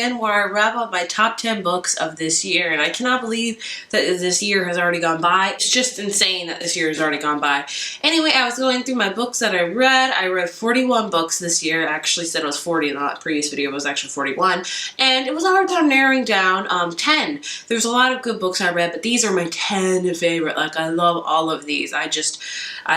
in where I wrap up my top 10 books of this year, and I cannot believe that this year has already gone by. It's just insane that this year has already gone by. Anyway, I was going through my books that I read. I read 41 books this year. I actually said it was 40 in the previous video. It was actually 41. And it was a hard time narrowing down 10. There's a lot of good books I read, but these are my 10 favorite. Like, I love all of these. I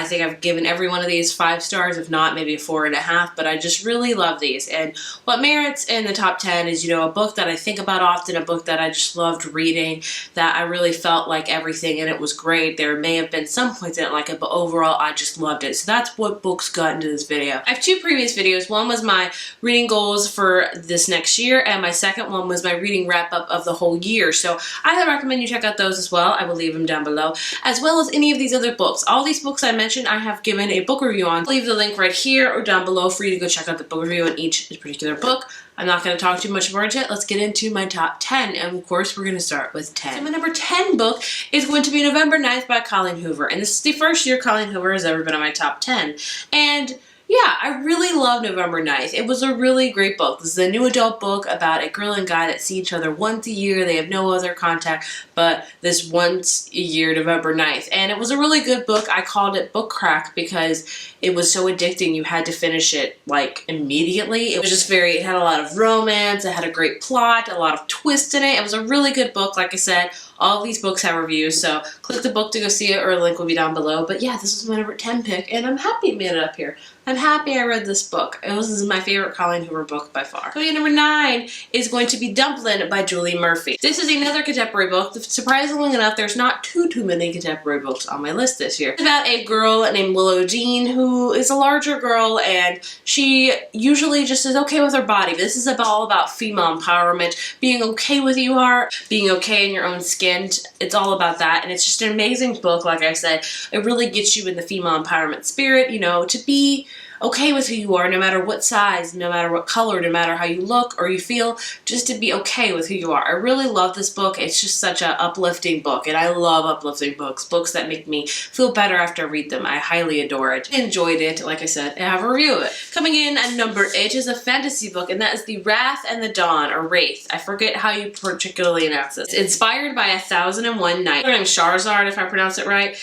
think I've given every one of these 5 stars, if not maybe a 4.5, but I just really love these. And what merits in the top 10 is, you know, a book that I think about often, a book that I just loved reading, that I really felt like everything in it was great. There may have been some points I didn't like it, but overall I just loved it. So that's what books got into this video. I have 2 previous videos. One was my reading goals for this next year, and my second one was my reading wrap up of the whole year. So I highly recommend you check out those as well. I will leave them down below, as well as any of these other books. All these books I mentioned I have given a book review on. I'll leave the link right here or down below for you to go check out the book review on each particular book. I'm not going to talk too much more into it. Let's get into my top 10, and of course we're going to start with 10. So my number 10 book is going to be November 9th by Colleen Hoover, and this is the first year Colleen Hoover has ever been on my top 10. And yeah, I really love November 9th. It was a really great book. This is a new adult book about a girl and guy that see each other once a year. They have no other contact but this once a year November 9th. And it was a really good book. I called it book crack because it was so addicting. You had to finish it like immediately. It was just it had a lot of romance. It had a great plot, a lot of twists in it. It was a really good book. Like I said, all of these books have reviews, so click the book to go see it, or a link will be down below. But yeah, this was my number 10 pick, and I'm happy it made it up here. I'm happy I read this book. This is my favorite Colleen Hoover book by far. So number 9 is going to be Dumplin by Julie Murphy. This is another contemporary book. Surprisingly enough, there's not too many contemporary books on my list this year. It's about a girl named Willow Jean who is a larger girl, and she usually just is okay with her body. This is all about female empowerment, being okay with who you are, being okay in your own skin. It's all about that, and it's just an amazing book. Like I said, it really gets you in the female empowerment spirit, you know, to be okay with who you are, no matter what size, no matter what color, no matter how you look or you feel, just to be okay with who you are. I really love this book. It's just such an uplifting book, and I love uplifting books, books that make me feel better after I read them. I highly adore it. I enjoyed it, like I said, and I have a review of it. Coming in at number 8 is a fantasy book, and that is The Wrath and the Dawn, or Wraith. I forget how you particularly announce this. It's inspired by 1001 Nights. Her name's Charizard, if I pronounce it right.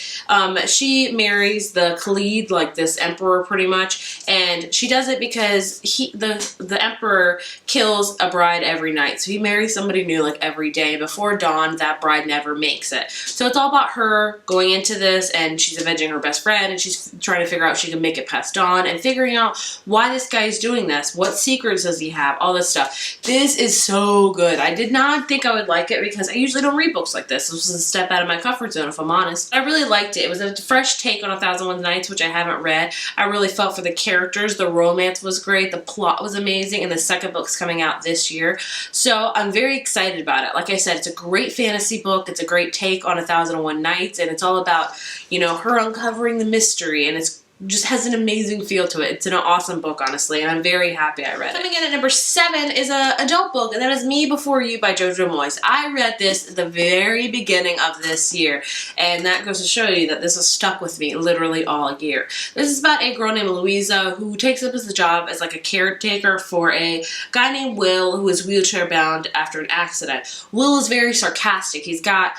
She marries the Khalid, like this emperor pretty much, and she does it because the emperor kills a bride every night. So he marries somebody new like every day. Before dawn, that bride never makes it. So it's all about her going into this, and she's avenging her best friend, and she's trying to figure out if she can make it past dawn, and figuring out why this guy is doing this. What secrets does he have? All this stuff. This is so good. I did not think I would like it because I usually don't read books like this. This was a step out of my comfort zone, if I'm honest. I really liked it. It was a fresh take on 1001 Nights, which I haven't read. I really felt for the characters. The romance was great. The plot was amazing. And the second book's coming out this year. So I'm very excited about it. Like I said, it's a great fantasy book. It's a great take on 1001 Nights. And it's all about, you know, her uncovering the mystery. And it's just has an amazing feel to it. It's an awesome book, honestly, and I'm very happy I read it. Coming in at number 7 is an adult book, and that is Me Before You by Jojo Moyes. I read this at the very beginning of this year, and that goes to show you that this has stuck with me literally all year. This is about a girl named Louisa who takes up as a job as like a caretaker for a guy named Will who is wheelchair bound after an accident. Will is very sarcastic. He's got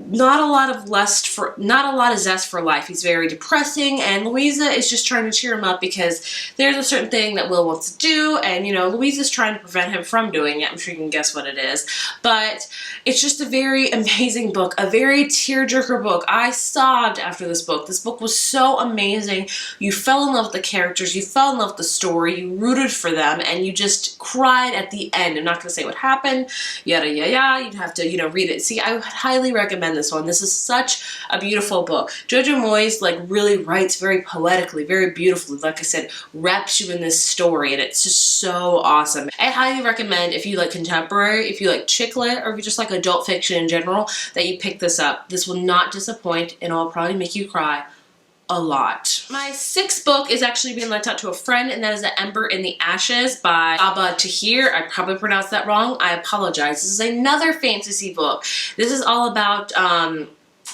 not a lot of zest for life. He's very depressing, and Louisa is just trying to cheer him up because there's a certain thing that Will wants to do, and you know, Louisa's trying to prevent him from doing it. I'm sure you can guess what it is, but it's just a very amazing book, a very tearjerker book. I sobbed after this book. This book was so amazing. You fell in love with the characters, you fell in love with the story, you rooted for them, and you just cried at the end. I'm not going to say what happened, yada yada yada. You'd have to, you know, read it. See, I would highly recommend this one. This is such a beautiful book. Jojo Moyes like really writes very poetically, very beautifully. Like I said, wraps you in this story, and it's just so awesome. I highly recommend, if you like contemporary, if you like chick lit, or if you just like adult fiction in general, that you pick this up. This will not disappoint, and it will probably make you cry a lot. My 6th book is actually being lent out to a friend, and that is The Ember in the Ashes by Abba Tahir. I probably pronounced that wrong. I apologize. This is another fantasy book. This is all about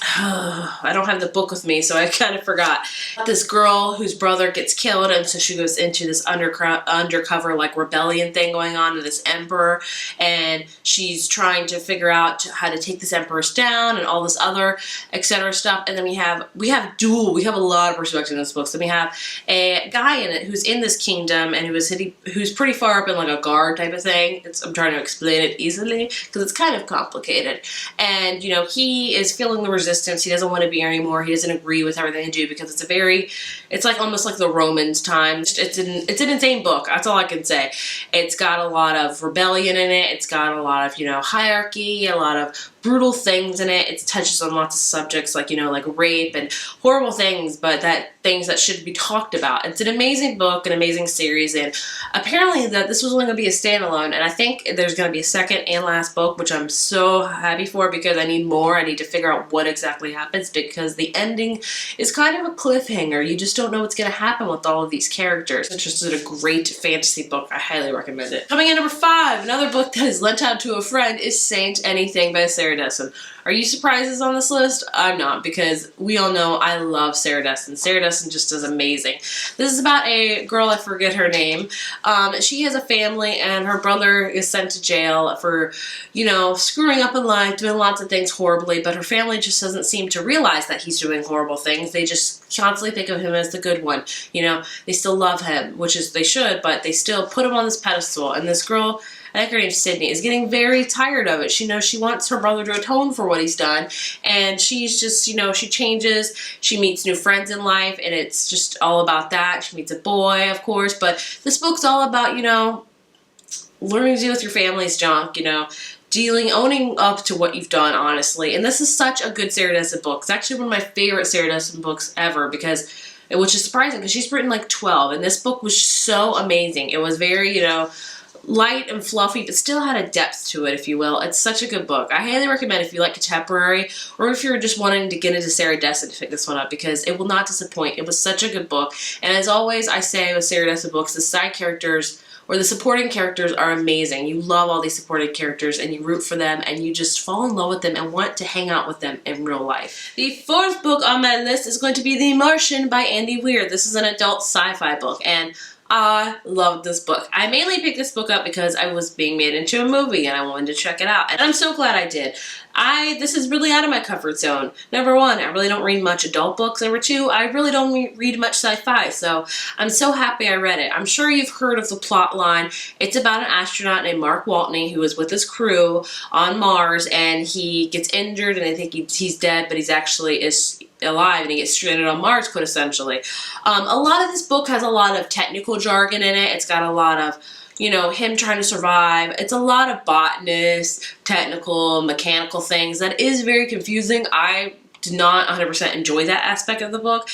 I don't have the book with me, so I kind of forgot. This girl whose brother gets killed, and so she goes into this undercover like rebellion thing going on to this emperor, and she's trying to figure out how to take this empress down and all this other etc. stuff. And then we have a lot of perspective in this book. So we have a guy in it who's in this kingdom and who's pretty far up in like a guard type of thing. I'm trying to explain it easily because it's kind of complicated. And you know, he is feeling the resistance. He doesn't want to be here anymore. He doesn't agree with everything they do because it's like almost like the Romans times. It's an insane book. That's all I can say. It's got a lot of rebellion in it. It's got a lot of, you know, hierarchy, a lot of brutal things in it. It touches on lots of subjects like, you know, like rape and horrible things, but things that should be talked about. It's an amazing book, an amazing series, and apparently that this was only going to be a standalone, and I think there's going to be a second and last book, which I'm so happy for because I need more. I need to figure out what exactly happens because the ending is kind of a cliffhanger. You just don't know what's going to happen with all of these characters. It's just a great fantasy book. I highly recommend it. Coming in number 5, another book that is lent out to a friend is Saint Anything by Sarah Dessen. Are you surprised it's on this list? I'm not, because we all know I love Sarah Dessen. Sarah Dessen just is amazing. This is about a girl, I forget her name. She has a family and her brother is sent to jail for, you know, screwing up in life, doing lots of things horribly, but her family just doesn't seem to realize that he's doing horrible things. They just constantly think of him as the good one. You know, they still love him, which is they should, but they still put him on this pedestal. And this girl, I think her name's Sydney, is getting very tired of it. She knows she wants her brother to atone for what he's done, and she's just, you know, she changes, she meets new friends in life, and it's just all about that. She meets a boy, of course, but this book's all about, you know, learning to deal with your family's junk, you know, owning up to what you've done, honestly. And this is such a good Sarah Dessen book. It's actually one of my favorite Sarah Dessen books ever which is surprising because she's written like 12, and this book was so amazing. It was very, you know, light and fluffy, but still had a depth to it, if you will. It's such a good book. I highly recommend if you like contemporary, or if you're just wanting to get into Sarah Dessen, to pick this one up, because it will not disappoint. It was such a good book. And as always, I say with Sarah Dessen books, the side characters or the supporting characters are amazing. You love all these supporting characters and you root for them and you just fall in love with them and want to hang out with them in real life. The 4th book on my list is going to be The Martian by Andy Weir. This is an adult sci-fi book, and I love this book. I mainly picked this book up because I was being made into a movie and I wanted to check it out. And I'm so glad I did. This is really out of my comfort zone. Number 1, I really don't read much adult books. Number 2, I really don't read much sci-fi. So I'm so happy I read it. I'm sure you've heard of the plot line. It's about an astronaut named Mark Watney who is with his crew on Mars, and he gets injured, and I think he's dead, but he's actually alive, and he gets stranded on Mars, quintessentially. A lot of this book has a lot of technical jargon in it. It's got a lot of, you know, him trying to survive. It's a lot of botanist, technical, mechanical things that is very confusing. I did not 100% enjoy that aspect of the book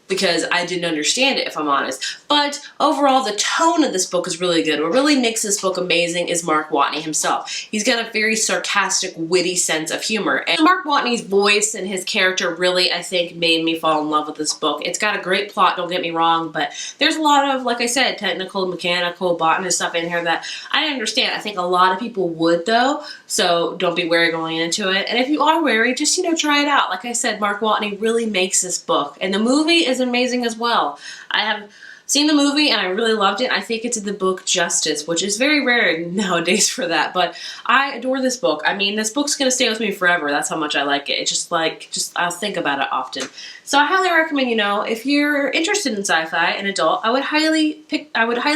because I didn't understand it, if I'm honest. But overall, the tone of this book is really good. What really makes this book amazing is Mark Watney himself. He's got a very sarcastic, witty sense of humor. And Mark Watney's voice and his character really, I think, made me fall in love with this book. It's got a great plot, don't get me wrong, but there's a lot of, like I said, technical, mechanical, botanist stuff in here that I didn't understand. I think a lot of people would, though, so don't be wary going into it. And if you are wary, just, you know, try it out. Like I said, Mark Watney really makes this book. And the movie is amazing as well. I have seen the movie and I really loved it. I think it did the book justice, which is very rare nowadays for that, but I adore this book. I mean, this book's going to stay with me forever. That's how much I like it. It's just I'll think about it often. So I highly recommend, you know, if you're interested in sci-fi and adult, I would highly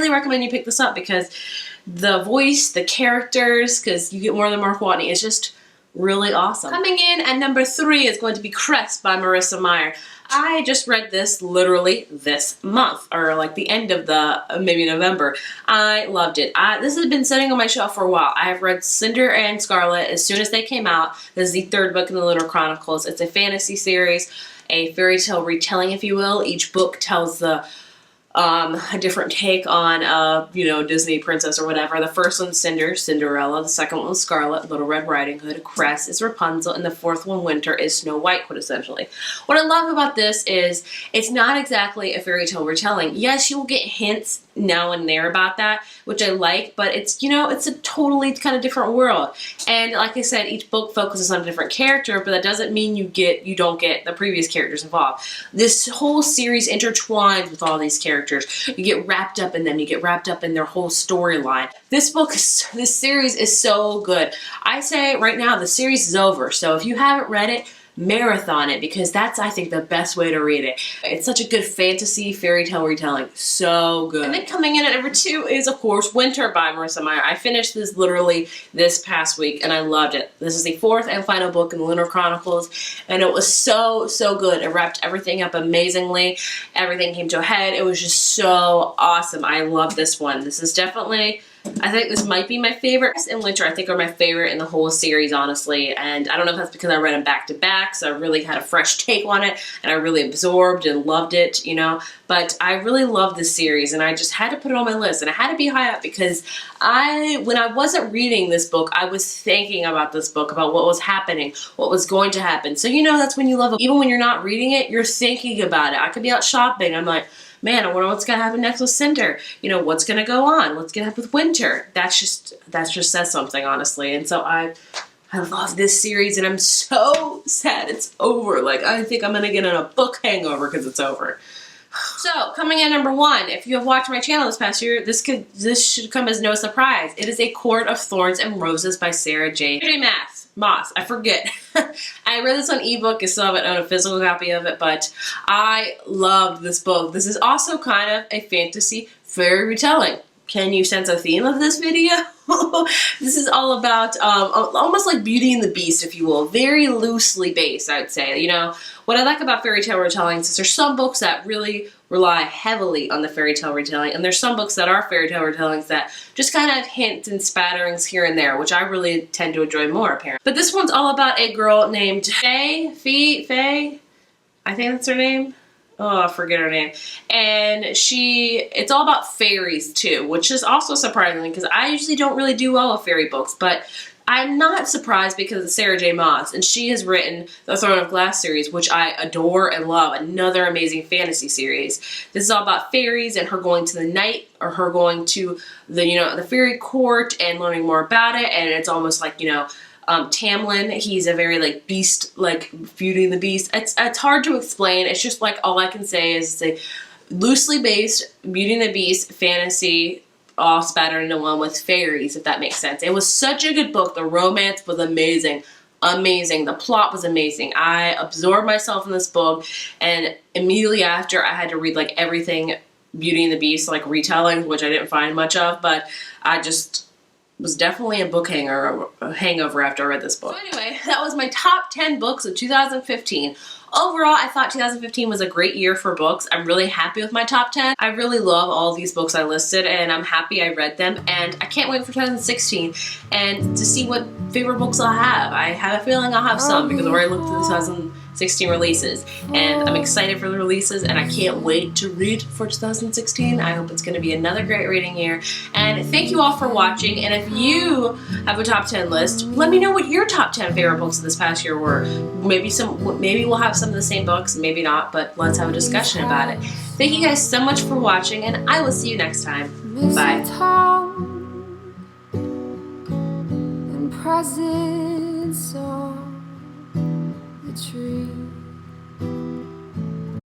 recommend you pick this up because the voice, the characters, because you get more than Mark Watney, is just really awesome. Coming in at number 3 is going to be Crest by Marissa Meyer. I just read this literally this month, or like the end of maybe November. I loved it. This has been sitting on my shelf for a while. I have read Cinder and Scarlet as soon as they came out. This is the 3rd book in the Lunar Chronicles. It's a fantasy series, a fairy tale retelling, if you will. Each book tells the a different take on a, you know, Disney princess or whatever. The first one's Cinderella. The second one was Scarlet, Little Red Riding Hood. Crest is Rapunzel, and the fourth one, Winter, is Snow White, quintessentially. What I love about this is it's not exactly a fairy tale retelling. Yes, you will get hints now and there about that, which I like, but it's, you know, it's a totally kind of different world. And like I said, each book focuses on a different character, but that doesn't mean you don't get the previous characters involved. This whole series intertwines with all these characters. You get wrapped up in them. You get wrapped up in their whole storyline. This series is so good. I say right now the series is over. So if you haven't read it, marathon it, because that's, I think, the best way to read it. It's such a good fantasy fairy tale retelling. So good. And then coming in at number 2 is, of course, Winter by Marissa Meyer. I finished this literally this past week and I loved it. This is the 4th and final book in the Lunar Chronicles, and it was so good. It wrapped everything up amazingly. Everything came to a head. It was just so awesome. I love this one. This is definitely, I think this might be my favorite. In Winter, I think, are my favorite in the whole series, honestly. And I don't know if that's because I read them back to back, so I really had a fresh take on it, and I really absorbed and loved it, you know. But I really love this series, and I just had to put it on my list, and it had to be high up because when I wasn't reading this book, I was thinking about this book, about what was happening, what was going to happen. So, you know, that's when you love it. Even when you're not reading it, you're thinking about it. I could be out shopping. I'm like, man, I wonder what's going to happen next with Cinder. You know, what's going to go on? What's going to happen with Winter? That just says something, honestly. And so I love this series, and I'm so sad it's over. Like, I think I'm going to get in a book hangover because it's over. So, coming in number 1, if you have watched my channel this past year, this should come as no surprise. It is A Court of Thorns and Roses by Sarah J. Maas. I forget. I read this on ebook. I still haven't owned a physical copy of it, but I loved this book. This is also kind of a fantasy fairy retelling. Can you sense a theme of this video? This is all about almost like Beauty and the Beast, if you will. Very loosely based, I would say. You know, what I like about fairy tale retellings is there's some books that really rely heavily on the fairy tale retelling, and there's some books that are fairy tale retellings that just kind of hints and spatterings here and there, which I really tend to enjoy more, apparently. But this one's all about a girl named Faye, I think that's her name. Oh, I forget her name. And it's all about fairies too, which is also surprising because I usually don't really do well with fairy books, but I'm not surprised because it's Sarah J. Maas, and she has written the Throne of Glass series, which I adore and love. Another amazing fantasy series. This is all about fairies and her going to the night, or her going to the fairy court and learning more about it. And it's almost like, you know, Tamlin, he's a very like beast, like Beauty and the Beast. It's hard to explain. It's just like, all I can say is it's a loosely based Beauty and the Beast fantasy, all spattered into one with fairies, if that makes sense. It was such a good book. The romance was amazing. The plot was amazing. I absorbed myself in this book, and immediately after I had to read like everything Beauty and the Beast, like retelling, which I didn't find much of, but I just was definitely a book hangover after I read this book. So anyway, that was my top 10 books of 2015. Overall, I thought 2015 was a great year for books. I'm really happy with my top 10. I really love all these books I listed, and I'm happy I read them, and I can't wait for 2016 and to see what favorite books I'll have. I have a feeling I'll have some because I've already looked through the 2016 releases, and I'm excited for the releases, and I can't wait to read for 2016. I hope it's going to be another great reading year, and thank you all for watching. And if you have a top 10 list, let me know what your top 10 favorite books of this past year were. Maybe we'll have some of the same books, maybe not, but let's have a discussion about it. Thank you guys so much for watching, and I will see you next time. Bye. Presents on the tree.